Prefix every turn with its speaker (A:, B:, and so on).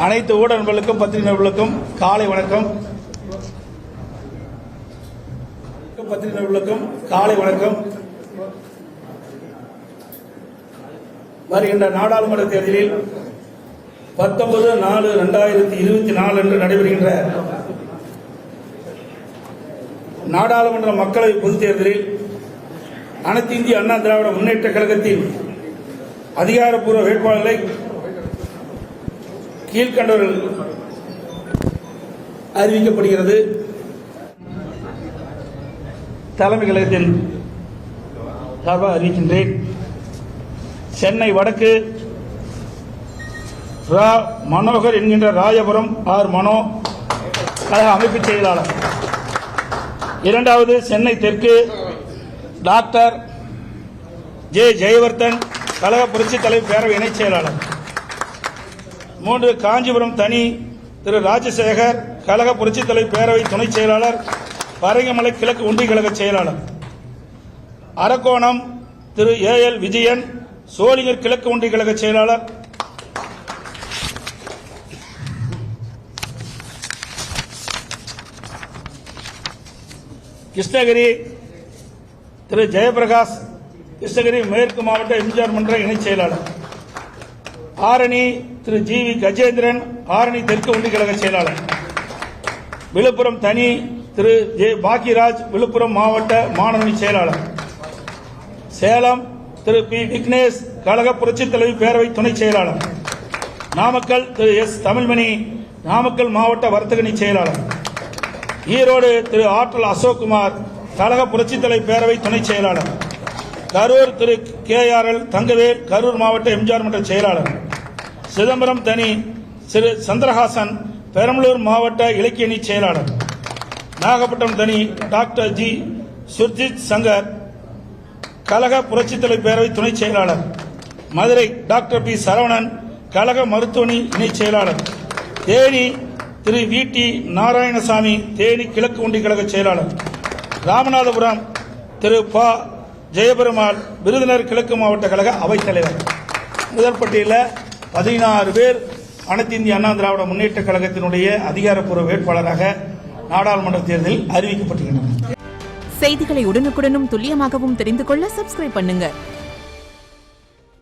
A: அனைத்து ஊடக நண்பர்களுக்கும் பத்திரிகை நண்பர்களுக்கும் காலை வணக்கம். பத்திரிகை நண்பர்களுக்கும் காலை வணக்கம். வருகின்ற நாடாளுமன்ற தேர்தலில் 19/4/2024 அன்று நடைபெறுகின்ற நாடாளுமன்ற மக்களவை பொதுத் தேர்தலில் அனைத்து இந்திய அண்ணா திராவிட முன்னேற்ற கழகத்தின் அதிகாரப்பூர்வ வேட்பாளர்களை கீழ்கண்டவர்கள் அறிவிக்கப்படுகிறது. தலைமை கழகத்தின் சார்பாக அறிவிக்கின்றேன். சென்னை வடக்கு ரா மனோகர் என்கின்ற ராயபுரம் ஆர் மனோ கழக அமைப்பு செயலாளர். இரண்டாவது சென்னை தெற்கு டாக்டர் ஜே ஜெயவர்தன் கழக புரட்சித் தலைவர் பேரவை இணைச் செயலாளர். 3 காஞ்சிபுரம் தனி திரு ராஜசேகர் கழக புரட்சித் தலைவர் பேரவை துணை செயலாளர் பரங்கிமலை கிழக்கு ஒன்றிய கழக செயலாளர். அரக்கோணம் திரு ஏஎல் விஜயன் சோளிங்கர் கிழக்கு ஒன்றிய கழக செயலாளர். கிருஷ்ணகிரி திரு ஜெயபிரகாஷ் கிருஷ்ணகிரி மேற்கு மாவட்ட எம்ஜிஆர் மன்ற இணைச் செயலாளர். ஆரணி திரு ஜி வி கஜேந்திரன் ஆரணி தெற்கு ஒன்றிய கழக செயலாளர். விழுப்புரம் தனி திரு ஜே பாக்கியராஜ் விழுப்புரம் மாவட்ட மாணவணி செயலாளர். சேலம் திரு பி விக்னேஷ் கழக புரட்சித் தலைவர் பேரவை துணை செயலாளர். நாமக்கல் திரு எஸ் தமிழ்மணி நாமக்கல் மாவட்ட வர்த்தகணி செயலாளர். ஈரோடு திரு ஆற்றல் அசோக்குமார் கழக புரட்சித் தலைவர் பேரவை துணை செயலாளர். கரூர் திரு KRL தங்கவேல் கரூர் மாவட்ட எம்ஜிஆர் மன்ற செயலாளர். சிதம்பரம் தனி திரு சந்திரஹாசன் பெரம்பலூர் மாவட்ட இலக்கிய அணி செயலாளர். நாகப்பட்டினம் தனி டாக்டர் ஜி சுர்ஜித் சங்கர் கழக புரட்சித் தலைவர் பேரவை துணை செயலாளர். மதுரை டாக்டர் பி சரவணன் கழக மருத்துவணி இணை செயலாளர். தேனி திரு VT நாராயணசாமி தேனி கிழக்கு ஒன்றிய கழக செயலாளர். ராமநாதபுரம் திரு ப ஜெயபெருமாள் விருதுநகர் கிழக்கு மாவட்ட கழக அவைத் தலைவர். முதல் பட்டியலில் 16 பேர் அனைத்து இந்திய அண்ணா திராவிட முன்னேற்ற கழகத்தினுடைய அதிகாரப்பூர்வ வேட்பாளராக நாடாளுமன்ற தேர்தலில் அறிவிக்கப்பட்டுள்ளனர்.
B: செய்திகளை உடனுக்குடனும் துல்லியமாகவும் தெரிந்து கொள்ள சப்ஸ்கிரைப் பண்ணுங்க.